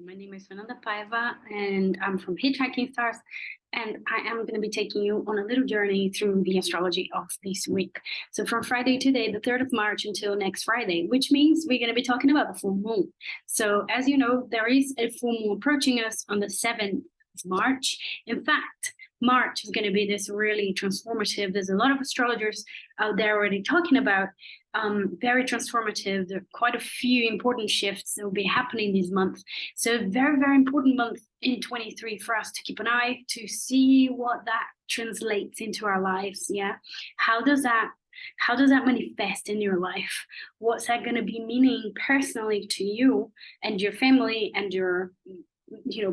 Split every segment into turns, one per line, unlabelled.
My name is Fernanda Paiva, and I'm from Hitchhiking Stars, and I am going to be taking you on a little journey through the astrology of this week. So from Friday today, the 3rd of March, until next Friday, which means we're going to be talking about the full moon. So as you know, there is a full moon approaching us on the 7th of March. In fact, March is going to be this really transformative. There's a lot of astrologers out there already talking about very transformative. There are quite a few important shifts that will be happening this month. So very, very important month in 23 for us to keep an eye to see what that translates into our lives. Yeah. How does that manifest in your life? What's that going to be meaning personally to you and your family and your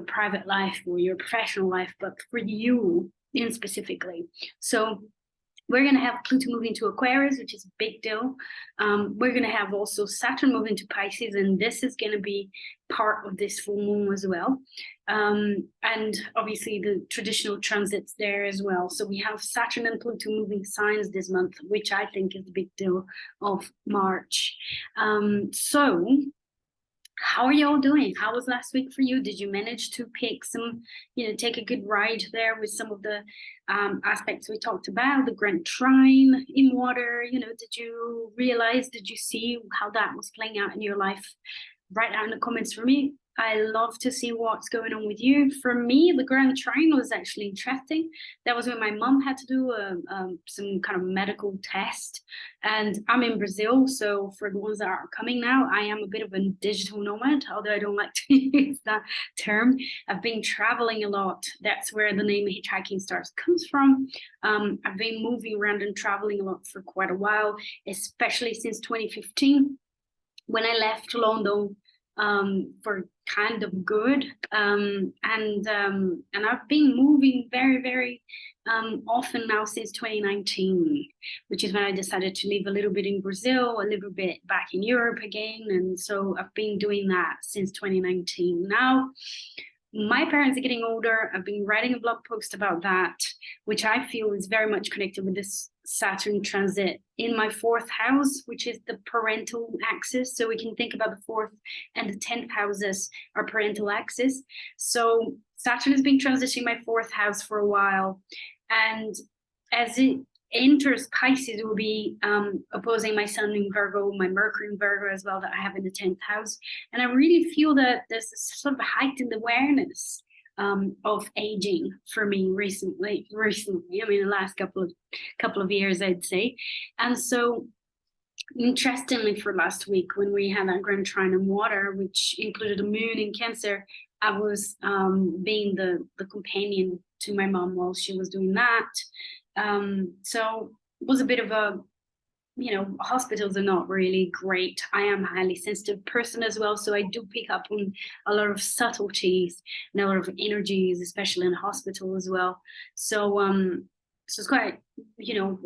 private life or your professional life, but for you in specifically? So we're going to have Pluto moving to Aquarius, which is a big deal. We're going to have also Saturn moving to Pisces, and this is going to be part of this full moon as well. And obviously the traditional transits there as well. So we have Saturn and Pluto moving signs this month, which I think is the big deal of March. So how are you all doing? How was last week for you? Did you manage to pick some, take a good ride there with some of the aspects we talked about, the grand trine in water? Did you see how that was playing out in your life? Write down in the comments for me. I love to see what's going on with you. For me, the grand trine was actually interesting. That was when my mom had to do some kind of medical test. And I'm in Brazil, so for the ones that are coming now, I am a bit of a digital nomad, although I don't like to use that term. I've been traveling a lot. That's where the name Hitchhiking Stars comes from. I've been moving around and traveling a lot for quite a while, especially since 2015, when I left London for kind of good, and I've been moving very, very often now since 2019, which is when I decided to live a little bit in Brazil, a little bit back in Europe again, and so I've been doing that since 2019. Now my parents are getting older. I've been writing a blog post about that, which I feel is very much connected with this Saturn transit in my 4th house, which is the parental axis. So we can think about the 4th and the 10th houses are parental axis. So Saturn has been transitioning my 4th house for a while. And as it enters Pisces, it will be opposing my Sun in Virgo, my Mercury in Virgo as well, that I have in the 10th house. And I really feel that there's this sort of heightened awareness of aging for me recently. I mean, the last couple of years, I'd say. And so interestingly, for last week, when we had that grand trine in water, which included a moon in Cancer, I was being the companion to my mom while she was doing that. So it was a bit of a, hospitals are not really great. I am a highly sensitive person as well, so I do pick up on a lot of subtleties and a lot of energies, especially in hospital as well. So it's quite,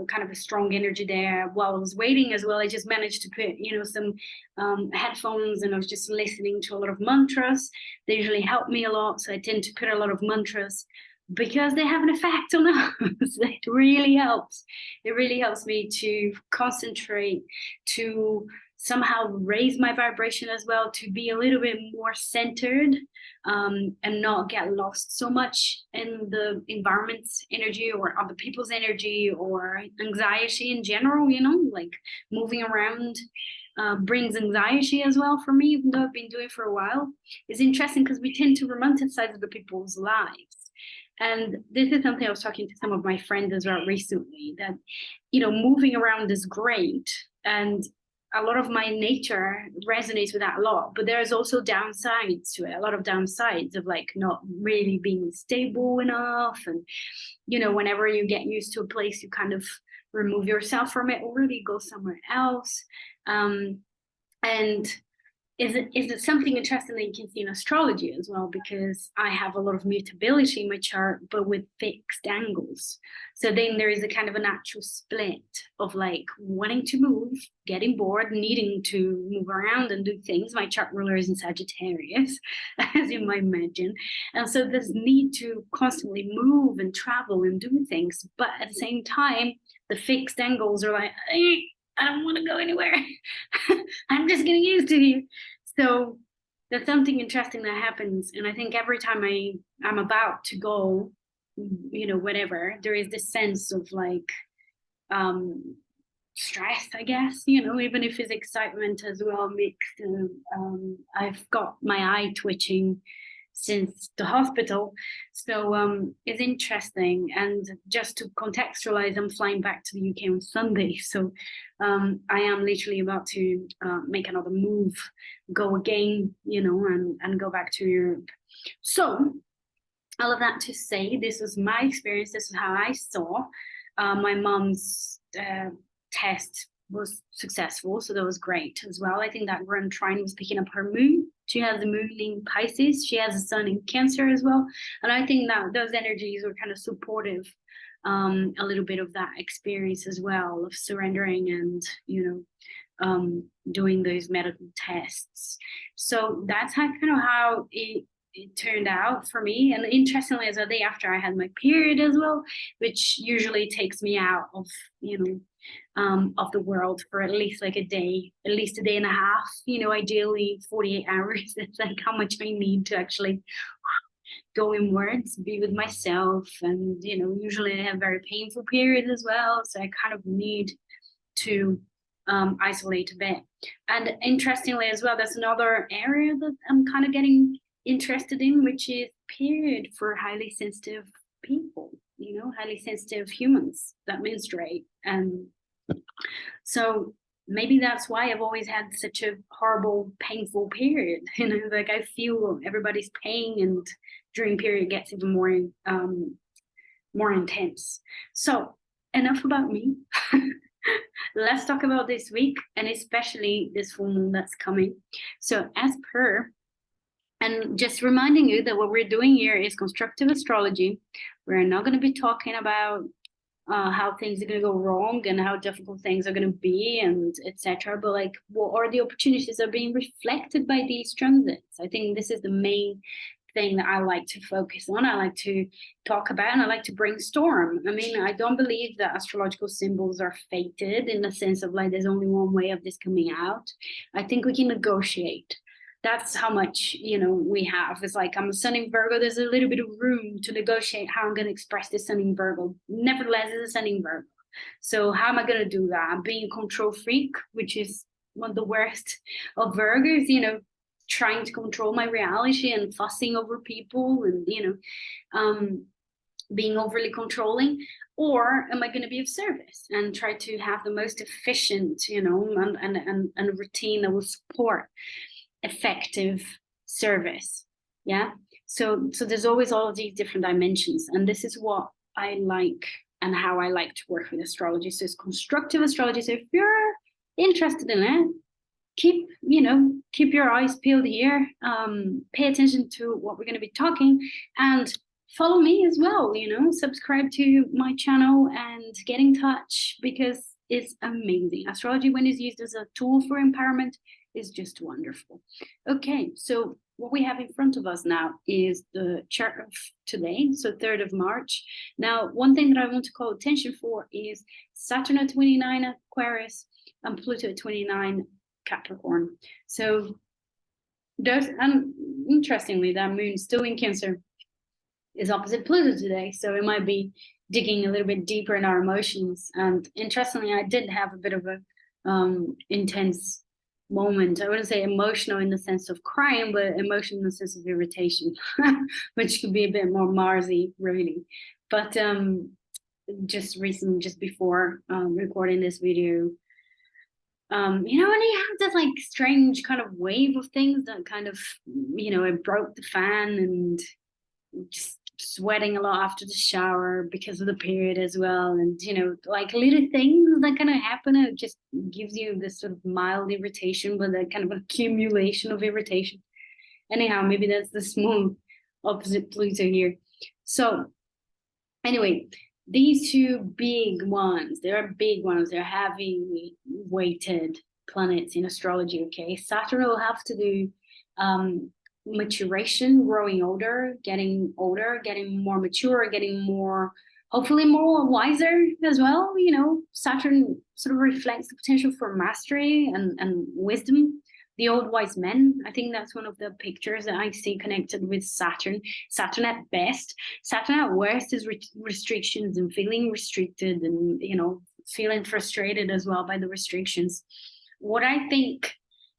kind of a strong energy there. While I was waiting as well, I just managed to put, some headphones, and I was just listening to a lot of mantras. They usually help me a lot, so I tend to put a lot of mantras because they have an effect on us. It really helps. It really helps me to concentrate, to somehow raise my vibration as well, to be a little bit more centered, and not get lost so much in the environment's energy or other people's energy or anxiety in general. Like moving around brings anxiety as well for me, even though I've been doing it for a while. It's interesting because we tend to romanticize other people's lives. And this is something I was talking to some of my friends as well recently, that, moving around is great. And a lot of my nature resonates with that a lot. But there's also downsides to it, a lot of downsides of like not really being stable enough. And, whenever you get used to a place, you kind of remove yourself from it or really go somewhere else. And is it something interesting that you can see in astrology as well? Because I have a lot of mutability in my chart, but with fixed angles. So then there is a kind of a natural split of like wanting to move, getting bored, needing to move around and do things. My chart ruler is in Sagittarius, as you might imagine. And so this need to constantly move and travel and do things. But at the same time, the fixed angles are like, I don't want to go anywhere. I'm just getting used to you. So there's something interesting that happens, and I think every time I'm about to go, whatever, there is this sense of like stress, I guess, even if it's excitement as well mixed. I've got my eye twitching since the hospital, so it's interesting. And just to contextualize, I'm flying back to the UK on Sunday, so I am literally about to make another move, go again, and go back to Europe. So all of that to say, this was my experience. This is how I saw. My mom's test was successful, so that was great as well. I think that Grand Trine was picking up her moon. She has the moon in Pisces. She has a sun in Cancer as well, and I think that those energies were kind of supportive. A little bit of that experience as well of surrendering and doing those medical tests. So that's how it turned out for me. And interestingly, as a day after I had my period as well, which usually takes me out of of the world for at least like a day, at least a day and a half, ideally 48 hours. That's like how much I need to actually go inwards, be with myself. And usually I have very painful periods as well, so I kind of need to isolate a bit. And interestingly as well, there's another area that I'm kind of getting interested in, which is period for highly sensitive people, highly sensitive humans that menstruate. And so maybe that's why I've always had such a horrible, painful period. Like I feel everybody's pain, and during period gets even more intense. So enough about me. Let's talk about this week, and especially this full moon that's coming. So as per, and just reminding you that what we're doing here is constructive astrology. We're not going to be talking about how things are going to go wrong and how difficult things are going to be and etc. But like, what are the opportunities that are being reflected by these transits? I think this is the main thing that I like to focus on. I like to talk about, and I like to brainstorm. I mean, I don't believe that astrological symbols are fated in the sense of like there's only one way of this coming out. I think we can negotiate. That's how much we have. It's like I'm a sun in Virgo. There's a little bit of room to negotiate how I'm going to express this sun in Virgo. Nevertheless, it's a sun in Virgo. So how am I going to do that? I'm being a control freak, which is one of the worst of Virgos. Trying to control my reality and fussing over people and being overly controlling. Or am I going to be of service and try to have the most efficient, and a routine that will support effective service? Yeah. So there's always all of these different dimensions, and this is what I like and how I like to work with astrology. So it's constructive astrology. So if you're interested in it, keep your eyes peeled here. Pay attention to what we're going to be talking, and follow me as well. Subscribe to my channel and get in touch, because it's amazing. Astrology, when it's used as a tool for empowerment, is just wonderful. Okay, so what we have in front of us now is the chart of today, so 3rd of March. Now, one thing that I want to call attention for is Saturn at 29 Aquarius and Pluto at 29 Capricorn. So there's, and interestingly, that moon still in Cancer is opposite Pluto today, so it might be digging a little bit deeper in our emotions. And interestingly, I did have a bit of a intense moment. I wouldn't say emotional in the sense of crying, but emotional in the sense of irritation, which could be a bit more Marsy, really. But just before recording this video, when you have this like strange kind of wave of things that kind of, it broke the fan, and just sweating a lot after the shower because of the period as well. And, like little things that kind of happen, it just gives you this sort of mild irritation, but a kind of accumulation of irritation. Anyhow, maybe that's the small opposite Pluto here. So anyway, these two big ones, they're heavy weighted planets in astrology, okay? Saturn will have to do maturation, growing older, getting more mature, getting more, hopefully more wiser as well. Saturn sort of reflects the potential for mastery and wisdom, the old wise men. I think that's one of the pictures that I see connected with Saturn. Saturn at best. Saturn at worst is restrictions and feeling restricted and, you know, feeling frustrated as well by the restrictions. What I think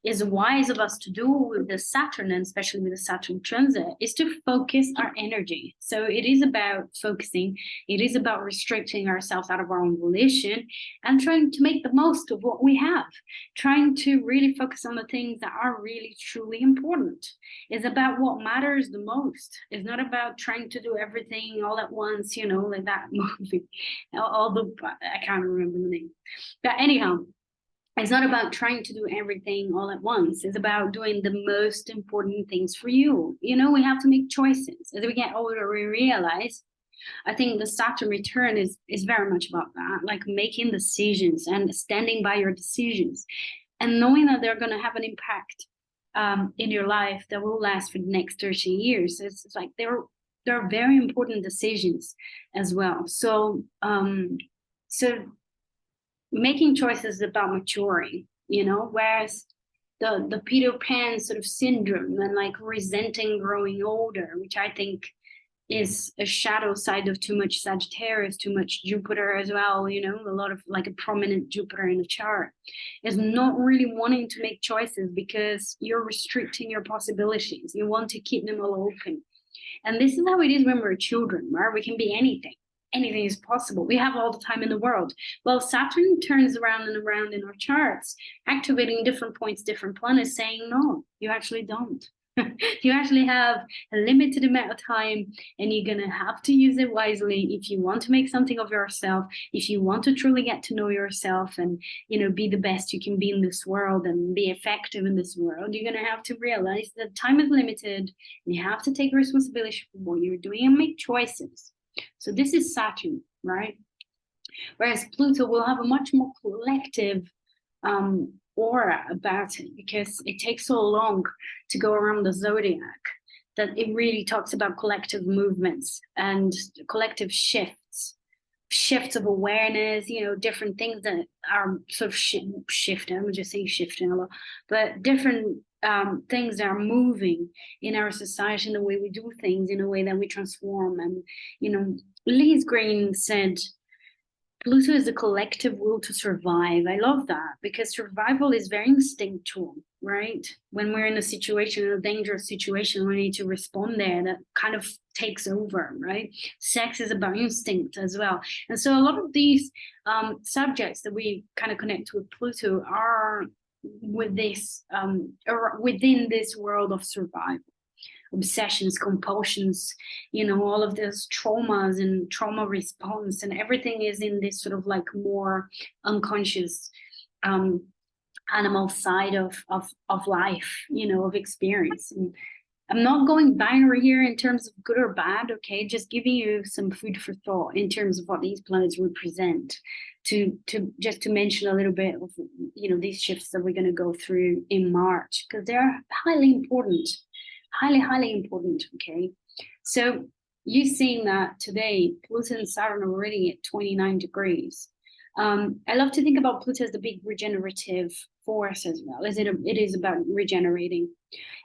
is wise of us to do with the Saturn, and especially with the Saturn transit, is to focus our energy. So it is about focusing, it is about restricting ourselves out of our own volition and trying to make the most of what we have, trying to really focus on the things that are really truly important. It's about what matters the most. It's not about trying to do everything all at once, you know, like that movie. I can't remember the name. But anyhow, it's not about trying to do everything all at once. It's about doing the most important things for you. You know, we have to make choices. As we get older, we realize, I think the Saturn return is very much about that, like making decisions and standing by your decisions and knowing that they're going to have an impact in your life that will last for the next 30 years. It's like they're very important decisions as well. So, making choices is about maturing, you know, whereas the Peter Pan sort of syndrome and like resenting growing older, which I think is a shadow side of too much Sagittarius, too much Jupiter as well, you know, a lot of like a prominent Jupiter in the chart, is not really wanting to make choices because you're restricting your possibilities. You want to keep them all open. And this is how it is when we're children, right? We can be anything. Anything is possible. We have all the time in the world. Well, Saturn turns around and around in our charts, activating different points, different planets, saying, no, you actually don't. You actually have a limited amount of time, and you're going to have to use it wisely if you want to make something of yourself, if you want to truly get to know yourself and, you know, be the best you can be in this world and be effective in this world. You're going to have to realize that time is limited, and you have to take responsibility for what you're doing and make choices. So this is Saturn, right? Whereas Pluto will have a much more collective aura about it, because it takes so long to go around the zodiac that it really talks about collective movements and collective shifts of awareness, you know, different things that are sort of shifting. I'm just saying shifting a lot, but different things that are moving in our society, in the way we do things, in a way that we transform. And, you know, Liz Green said, Pluto is the collective will to survive. I love that, because survival is very instinctual, right? When we're in a situation, in a dangerous situation, we need to respond there. That kind of takes over, right? Sex is about instinct as well. And so a lot of these subjects that we kind of connect with Pluto are with this, or within this world of survival. Obsessions, compulsions, you know, all of those traumas and trauma response, and everything is in this sort of like more unconscious animal side of life, you know, of experience. And I'm not going binary here in terms of good or bad, okay? Just giving you some food for thought in terms of what these planets represent, to just to mention a little bit of, you know, these shifts that we're going to go through in March, because they're highly important. Highly important, okay? So you're seeing that today, Pluto and Saturn are already at 29 degrees. I love to think about Pluto as the big regenerative force as well. It is about regenerating.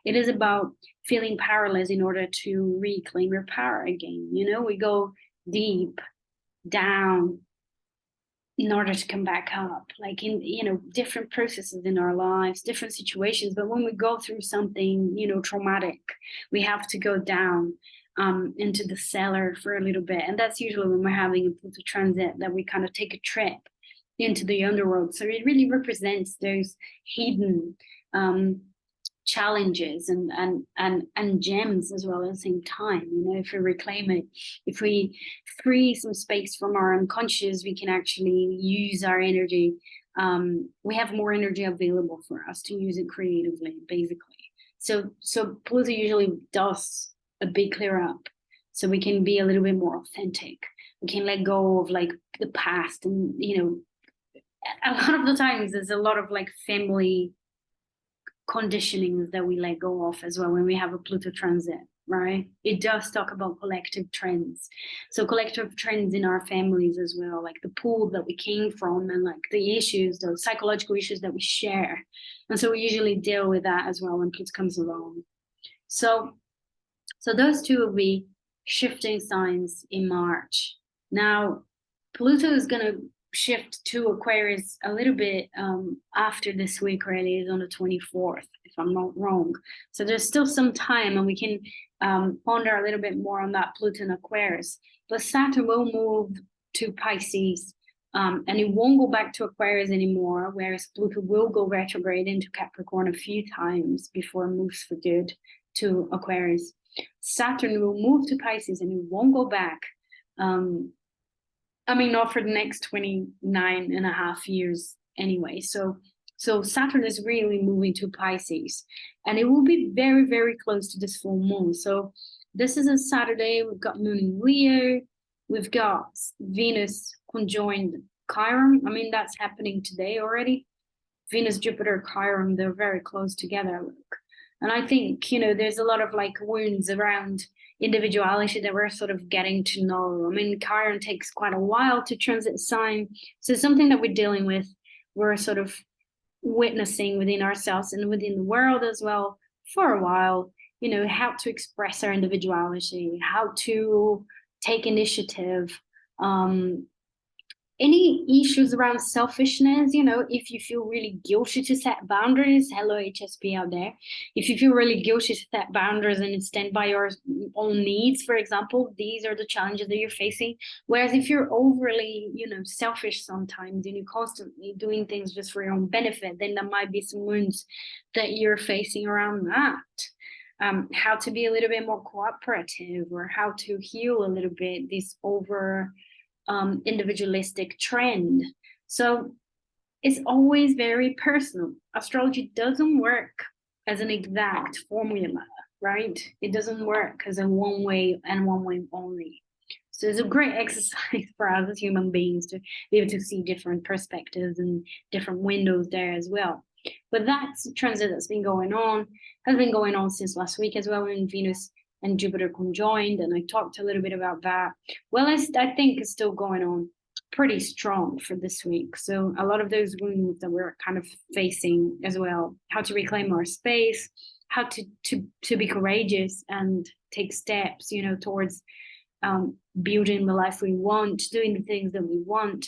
It is about feeling powerless in order to reclaim your power again. You know, we go deep down in order to come back up, like in, you know, different processes in our lives, different situations. But when we go through something, you know, traumatic, we have to go down into the cellar for a little bit. And that's usually when we're having a Pluto transit, that we kind of take a trip into the underworld. So it really represents those hidden challenges and gems as well at the same time. You know, if we reclaim it, if we free some space from our unconscious, we can actually use our energy. We have more energy available for us to use it creatively, basically. So Pluto usually does a big clear up, so we can be a little bit more authentic. We can let go of like the past, and, you know, a lot of the times there's a lot of like family conditionings that we let go of as well when we have a Pluto transit. right? It does talk about collective trends. So collective trends in our families as well, like the pool that we came from and like the issues, the psychological issues that we share. And so we usually deal with that as well when Pluto comes along. So those two will be shifting signs in March. Now, Pluto is going to shift to Aquarius a little bit after this week, really, is on the 24th, if I'm not wrong. So there's still some time, and we can ponder a little bit more on that Pluto and Aquarius. But Saturn will move to Pisces, and it won't go back to Aquarius anymore, whereas Pluto will go retrograde into Capricorn a few times before it moves for good to Aquarius. Saturn will move to Pisces and it won't go back. I mean, not for the next 29 and a half years anyway. So Saturn is really moving to Pisces, and it will be very, very close to this full moon. So this is a Saturday. We've got Moon in Leo. We've got Venus conjoined Chiron. I mean, that's happening today already. Venus, Jupiter, Chiron, they're very close together. Look. And I think, you know, there's a lot of like wounds around individuality that we're sort of getting to know. I mean, Chiron takes quite a while to transit sign. So it's something that we're dealing with. We're sort of witnessing within ourselves and within the world as well for a while, you know, how to express our individuality, how to take initiative, any issues around selfishness, you know, if you feel really guilty to set boundaries, hello HSP out there, if you feel really guilty to set boundaries and stand by your own needs, for example, these are the challenges that you're facing. Whereas if you're overly, you know, selfish sometimes and you're constantly doing things just for your own benefit, then there might be some wounds that you're facing around that. How to be a little bit more cooperative, or how to heal a little bit this over individualistic trend. So it's always very personal. Astrology doesn't work as an exact formula, right? It doesn't work as a one way and one way only. So it's a great exercise for us as human beings to be able to see different perspectives and different windows there as well. But that's a transit that's been going on, has been going on since last week as well, when Venus and Jupiter conjoined, and I talked a little bit about that. Well, I think it's still going on pretty strong for this week. So a lot of those wounds that we're kind of facing as well, how to reclaim our space, how to be courageous and take steps, you know, towards building the life we want, doing the things that we want,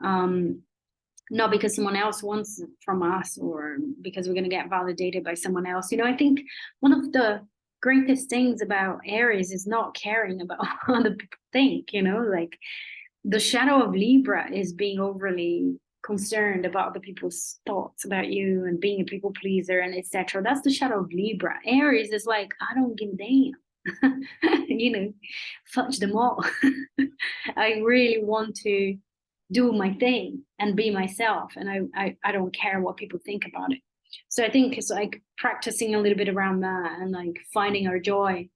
not because someone else wants it from us or because we're going to get validated by someone else. You know, I think one of the greatest things about Aries is not caring about what other people think, you know, like the shadow of Libra is being overly concerned about other people's thoughts about you and being a people pleaser and etc. That's the shadow of Libra. Aries is like, I don't give a damn. You know, fudge them all. I really want to do my thing and be myself, and I don't care what people think about it. So I think it's like practicing a little bit around that and like finding our joy,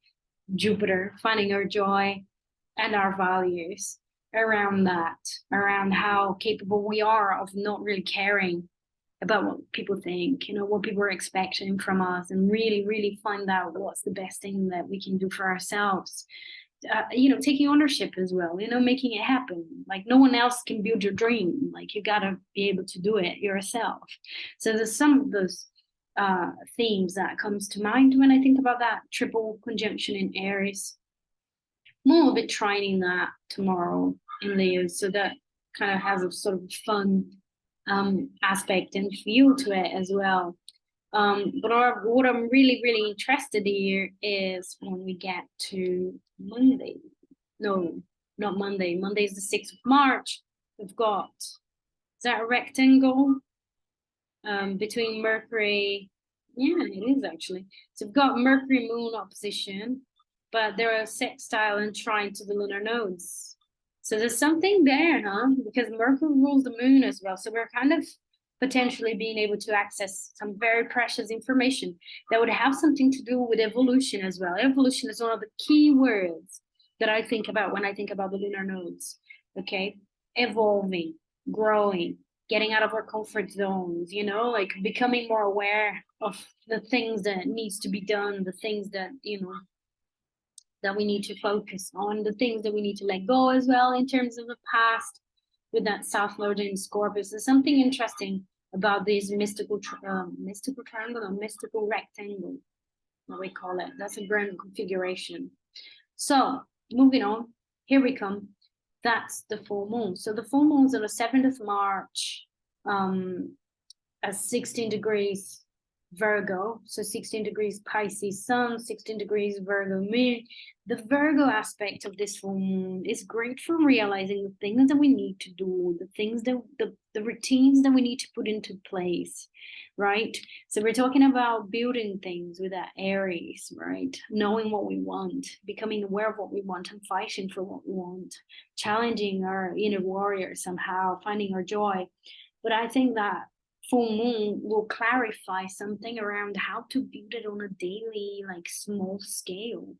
Jupiter, finding our joy and our values around that, around how capable we are of not really caring about what people think, you know, what people are expecting from us, and really, really find out what's the best thing that we can do for ourselves. You know, taking ownership as well, you know, making it happen. Like no one else can build your dream. Like you gotta be able to do it yourself. So there's some of those themes that comes to mind when I think about that triple conjunction in Aries. More a bit trining that tomorrow in Leo, so that kind of has a sort of fun aspect and feel to it as well. But what I'm really, really interested in is when we get to Monday. No, not Monday. Monday is the 6th of March. We've got, is that a rectangle? Between Mercury, yeah, it is actually. So we've got Mercury Moon opposition, but there are sextile and trine to the lunar nodes. So there's something there, huh? Because Mercury rules the moon as well. So we're kind of potentially being able to access some very precious information that would have something to do with evolution as well. Evolution is one of the key words that I think about when I think about the lunar nodes, okay? Evolving, growing, getting out of our comfort zones, you know, like becoming more aware of the things that needs to be done, the things that, you know, that we need to focus on, the things that we need to let go as well in terms of the past with that South Node in Scorpio. So something interesting about these mystical triangle or mystical rectangle, what we call it. That's a grand configuration. So moving on, here we come. That's the full moon. So the full moon's on the 7th of March at 16 degrees Virgo, so 16 degrees Pisces sun, 16 degrees Virgo moon. The Virgo aspect of this full moon is great for realizing the things that we need to do, the things that the routines that we need to put into place, right? So we're talking about building things with that Aries, right? Knowing what we want, becoming aware of what we want and fighting for what we want, challenging our inner warrior somehow, finding our joy. But I think that full moon will clarify something around how to build it on a daily, like small scale.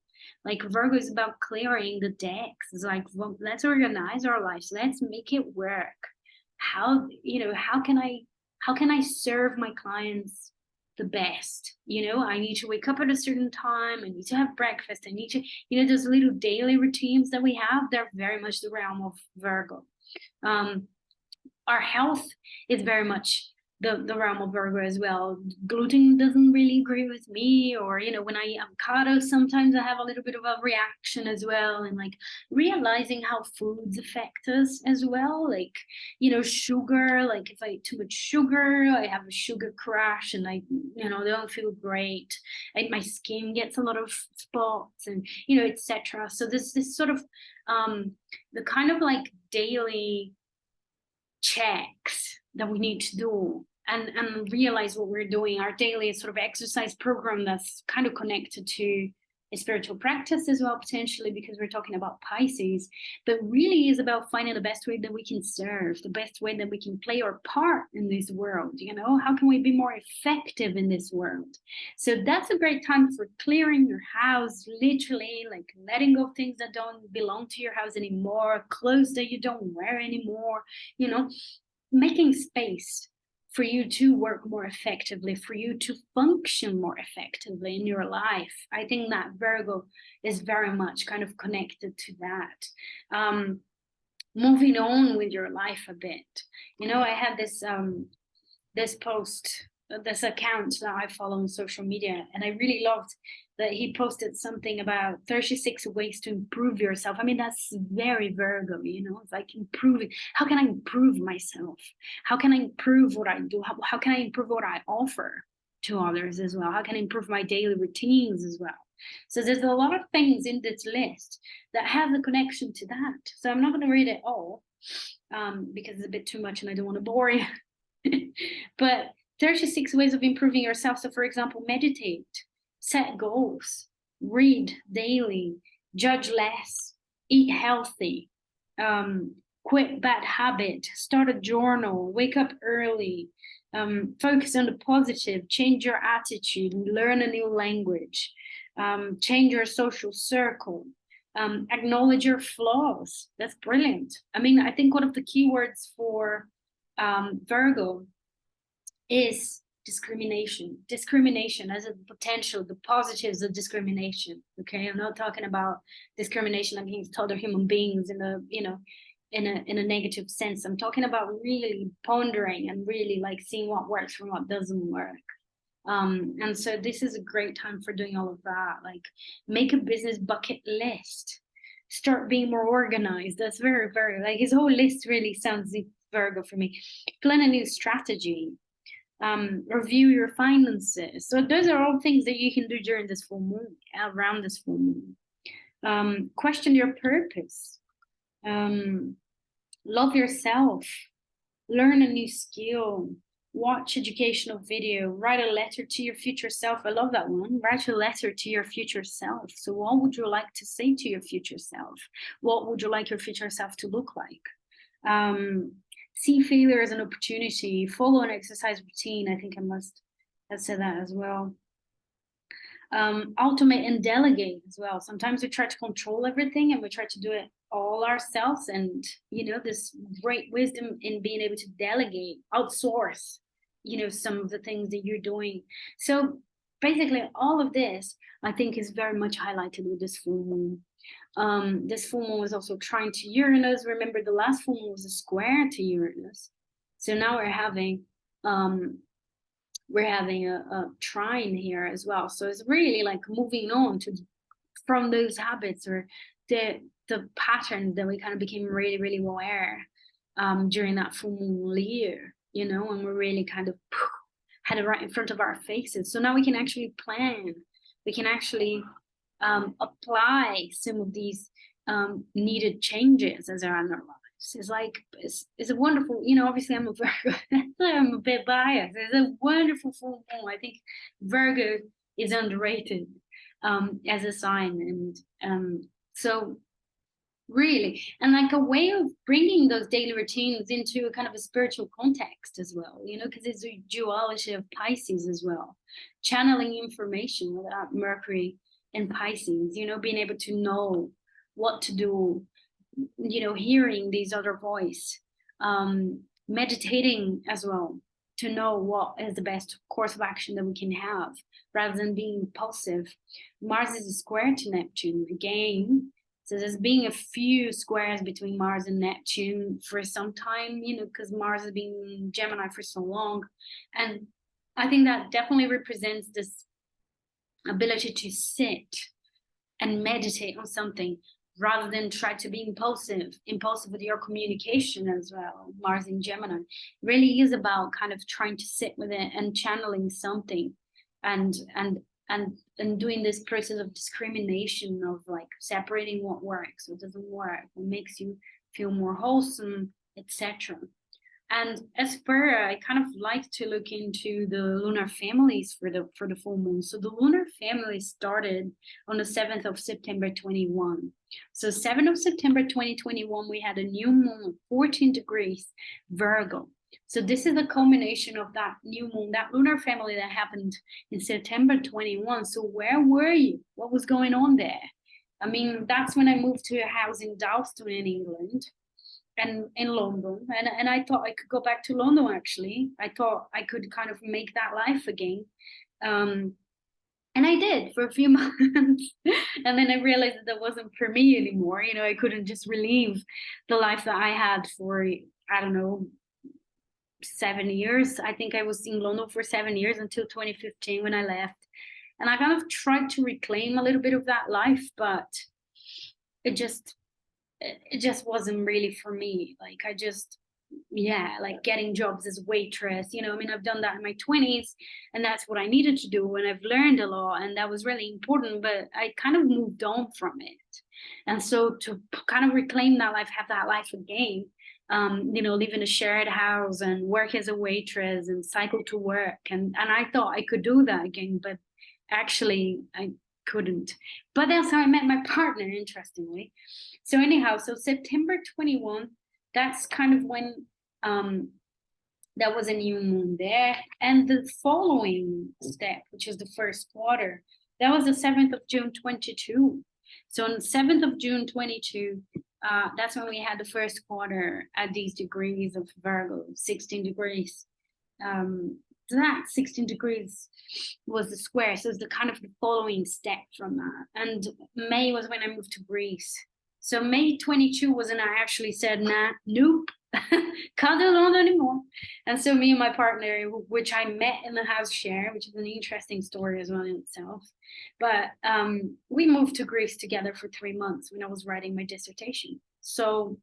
Like Virgo is about clearing the decks. It's like, well, let's organize our lives. Let's make it work. How can I serve my clients the best? I need to wake up at a certain time. I need to have breakfast. I need to, those little daily routines that we have, they're very much the realm of Virgo. Our health is very much the realm of Virgo as well. Gluten doesn't really agree with me, or when I eat avocado, sometimes I have a little bit of a reaction as well. And like realizing how foods affect us as well, like sugar, like if I eat too much sugar, I have a sugar crash and I don't feel great, and my skin gets a lot of spots and etc. So this sort of the kind of like daily checks that we need to do and realize what we're doing, our daily sort of exercise program that's kind of connected to a spiritual practice as well, potentially, because we're talking about Pisces, but really is about finding the best way that we can serve, the best way that we can play our part in this world. How can we be more effective in this world? So that's a great time for clearing your house, literally, like letting go of things that don't belong to your house anymore, clothes that you don't wear anymore, making space for you to work more effectively, for you to function more effectively in your life. I think that Virgo is very much kind of connected to that. Moving on with your life a bit. I had this post, this account that I follow on social media, and I really loved that he posted something about 36 ways to improve yourself. I mean, that's very Virgo, it's like improving. How can I improve myself? How can I improve what I do? How can I improve what I offer to others as well? How can I improve my daily routines as well? So there's a lot of things in this list that have a connection to that. So I'm not going to read it all because it's a bit too much and I don't want to bore you. But 36 ways of improving yourself. So for example, meditate, set goals, read daily, judge less, eat healthy, quit bad habit, start a journal, wake up early, focus on the positive, change your attitude, learn a new language, change your social circle, acknowledge your flaws. That's brilliant. I mean, I think one of the keywords for Virgo is discrimination as a potential, the positives of discrimination. Okay, I'm not talking about discrimination against other human beings in a negative sense. I'm talking about really pondering and really like seeing what works from what doesn't work. And so this is a great time for doing all of that. Like make a business bucket list, start being more organized. That's very, very, like his whole list really sounds Virgo for me. Plan a new strategy, review your finances. So those are all things that you can do during this full moon, around this full moon. Question your purpose, love yourself, learn a new skill, watch educational video, write a letter to your future self. I love that one. Write a letter to your future self. So what would you like to say to your future self? What would you like your future self to look like? See failure as an opportunity, follow an exercise routine. I think I must have said that as well. Automate and delegate as well. Sometimes we try to control everything and we try to do it all ourselves. And, this great wisdom in being able to delegate, outsource, some of the things that you're doing. So basically all of this, I think, is very much highlighted with this full moon. This full moon was also trying to Uranus. Remember, the last full moon was a square to Uranus. So now we're having a trine here as well. So it's really like moving on from those habits or the pattern that we kind of became really, really aware during that full moon year, you know, and we're really kind of had it right in front of our faces. So now we can actually plan. We can actually apply some of these needed changes as are in our lives. It's like it's a wonderful, you know, obviously I'm a Virgo. I'm a bit biased. It's a wonderful full moon. I think Virgo is underrated as a sign, and so really, and like a way of bringing those daily routines into a kind of a spiritual context as well, you know, because it's a duality of Pisces as well, channeling information with that Mercury and Pisces, you know, being able to know what to do, you know, hearing these other voice, meditating as well to know what is the best course of action that we can have rather than being impulsive. Mars is a square to Neptune again. So there's being a few squares between Mars and Neptune for some time, you know, because Mars has been in Gemini for so long. And I think that definitely represents this ability to sit and meditate on something rather than try to be impulsive with your communication as well. Mars in Gemini really is about kind of trying to sit with it and channeling something and doing this process of discrimination of like separating what works, what doesn't work, what makes you feel more wholesome, etc. And as per, I kind of like to look into the lunar families for the full moon. So the lunar family started on the 7th of September 21. So 7th of September 2021, we had a new moon, 14 degrees Virgo. So this is the culmination of that new moon, that lunar family that happened in September 21. So where were you? What was going on there? I mean, that's when I moved to a house in Dalston in England and in London. And I thought I could go back to London, actually. I thought I could kind of make that life again. And I did for a few months. And then I realized that wasn't for me anymore. You know, I couldn't just relive the life that I had for, I don't know, 7 years. I think I was in London for 7 years until 2015 when I left. And I kind of tried to reclaim a little bit of that life, but it just wasn't really for me. Like I just, yeah, like getting jobs as a waitress, you know, I mean, I've done that in my 20s and that's what I needed to do. And I've learned a lot and that was really important, but I kind of moved on from it. And so to kind of reclaim that life, have that life again, you know, live in a shared house and work as a waitress and cycle to work. And I thought I could do that again, but actually I couldn't. But that's how I met my partner, interestingly. So anyhow, so September 21, that's kind of when that was a new moon there. And the following step, which is the first quarter, that was the 7th of June 22. So on the 7th of June 22, that's when we had the first quarter at these degrees of Virgo, 16 degrees. So that 16 degrees was the square. So it's the kind of the following step from that. And May was when I moved to Greece. So May 22 was when I actually said, nah, nope, can't do London anymore. And so me and my partner, which I met in the house share, which is an interesting story as well in itself. But we moved to Greece together for 3 months when I was writing my dissertation. So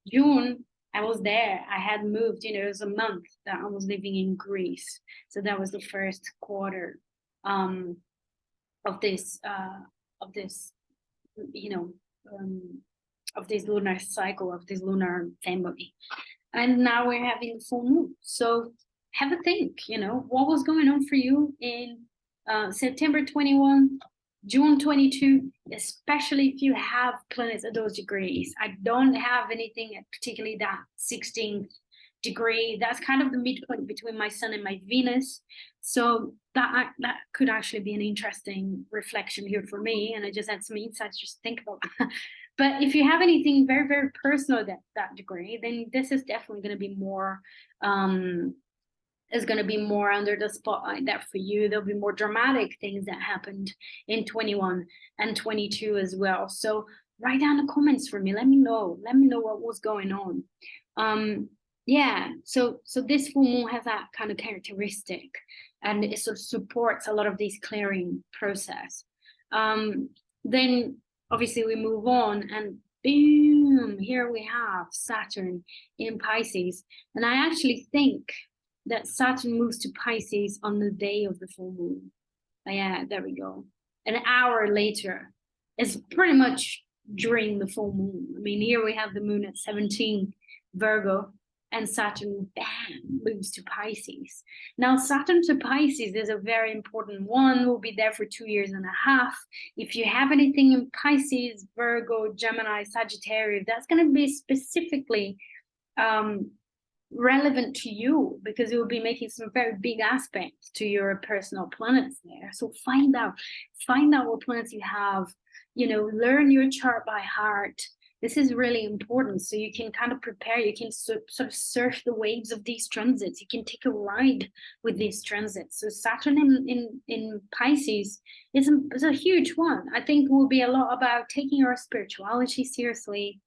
June, I was there. I had moved, you know, it was a month that I was living in Greece. So that was the first quarter of this, you know, of this lunar cycle, of this lunar family. And now we're having the full moon. So have a think, you know, what was going on for you in September 21, June 22, especially if you have planets at those degrees. I don't have anything at particularly that 16th degree. That's kind of the midpoint between my Sun and my Venus. So that could actually be an interesting reflection here for me. And I just had some insights just think about that. But if you have anything very, very personal that degree, then this is definitely going to be more is going to be more under the spotlight there for you. There'll be more dramatic things that happened in 21 and 22 as well. So write down the comments for me. Let me know what was going on. Yeah, so this full moon has that kind of characteristic, and it sort of supports a lot of these clearing process. Then obviously we move on, and boom, here we have Saturn in Pisces. And I actually think that Saturn moves to Pisces on the day of the full moon. Yeah, there we go. An hour later. It's pretty much during the full moon. I mean, here we have the moon at 17 Virgo, and Saturn, bam, moves to Pisces. Now, Saturn to Pisces is a very important one. We'll be there for 2.5 years. If you have anything in Pisces, Virgo, Gemini, Sagittarius, that's going to be specifically relevant to you, because it will be making some very big aspects to your personal planets there. So find out what planets you have, learn your chart by heart. This is really important, so you can kind of prepare. You can sort of surf the waves of these transits. You can take a ride with these transits. So Saturn in Pisces is a huge one. I think it will be a lot about taking your spirituality seriously,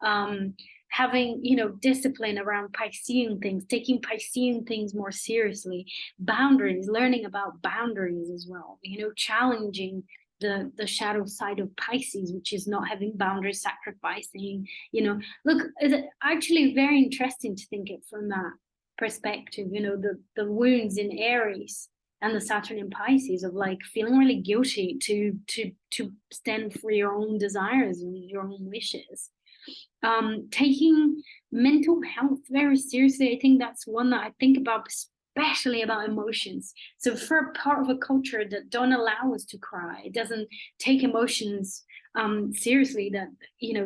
having, discipline around Piscean things, taking Piscean things more seriously, boundaries, learning about boundaries as well, challenging the shadow side of Pisces, which is not having boundaries, sacrificing, look, it's actually very interesting to think it from that perspective, the wounds in Aries and the Saturn in Pisces of like feeling really guilty to stand for your own desires and your own wishes. Taking mental health very seriously. I think that's one that I think about, especially about emotions. So for part of a culture that don't allow us to cry, it doesn't take emotions seriously, that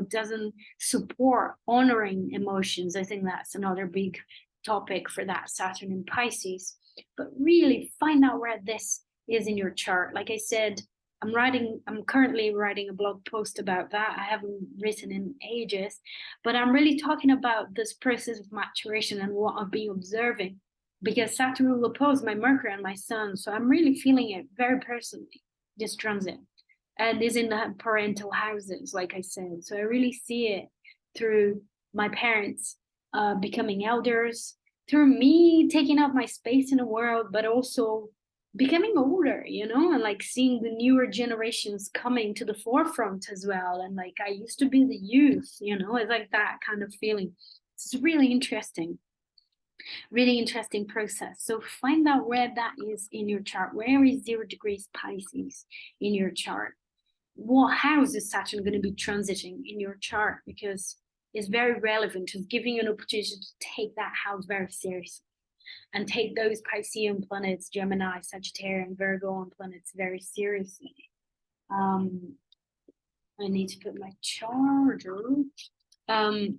doesn't support honoring emotions, I think that's another big topic for that Saturn in Pisces. But really find out where this is in your chart. Like I said, I'm currently writing a blog post about that. I haven't written in ages, but I'm really talking about this process of maturation and what I've been observing, because Saturn will oppose my Mercury and my Sun. So I'm really feeling it very personally, this transit, and is in the parental houses, like I said. So I really see it through my parents becoming elders, through me taking up my space in the world, but also becoming older, and like seeing the newer generations coming to the forefront as well. And like I used to be the youth, it's like that kind of feeling. It's really interesting process. So find out where that is in your chart. Where is 0 degrees Pisces in your chart? What house is Saturn going to be transiting in your chart? Because it's very relevant. It's giving you an opportunity to take that house very seriously and take those Piscean planets, Gemini, Sagittarius, and Virgo on planets very seriously. I need to put my charger.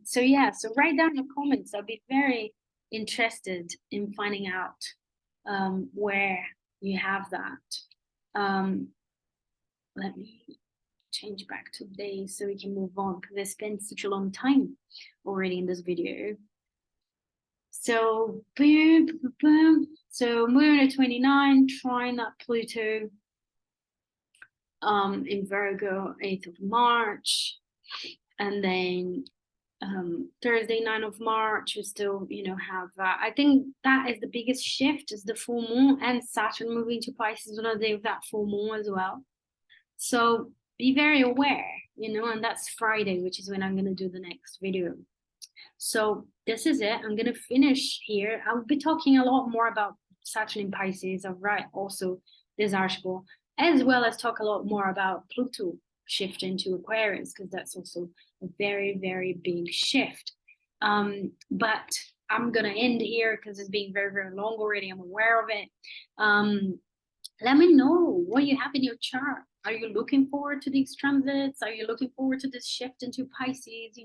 So yeah, so write down the comments. I'll be very interested in finding out where you have that. Let me change back to days so we can move on, because I spent such a long time already in this video. So boom, boom, boom. So moon at 29, trine that Pluto in Virgo, 8th of March, and then Thursday, 9th of March, we still, have that. I think that is the biggest shift, is the full moon, and Saturn moving to Pisces on the day of that full moon as well. So be very aware, and that's Friday, which is when I'm going to do the next video. So this is it. I'm going to finish here. I'll be talking a lot more about Saturn in Pisces. I'll write also this article, as well as talk a lot more about Pluto shift into Aquarius, because that's also a very, very big shift. But I'm going to end here because it's been very, very long already. I'm aware of it. Let me know what you have in your chart. Are you looking forward to these transits? Are you looking forward to this shift into Pisces?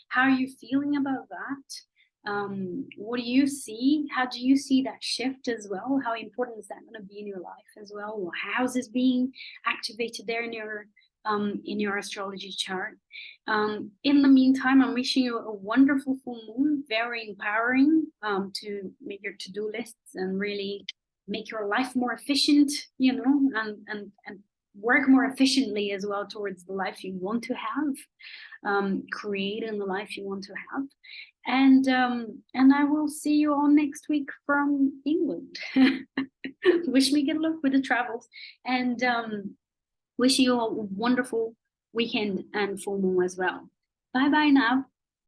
How are you feeling about that? What do you see? How do you see that shift as well? How important is that going to be in your life as well? What house is being activated there in your in your astrology chart. In the meantime, I'm wishing you a wonderful full moon, very empowering to make your to-do lists and really make your life more efficient, you know, and work more efficiently as well towards the life you want to have, creating the life you want to have. And I will see you all next week from England. Wish me good luck with the travels, and wish you a wonderful weekend and full moon as well. Bye bye now.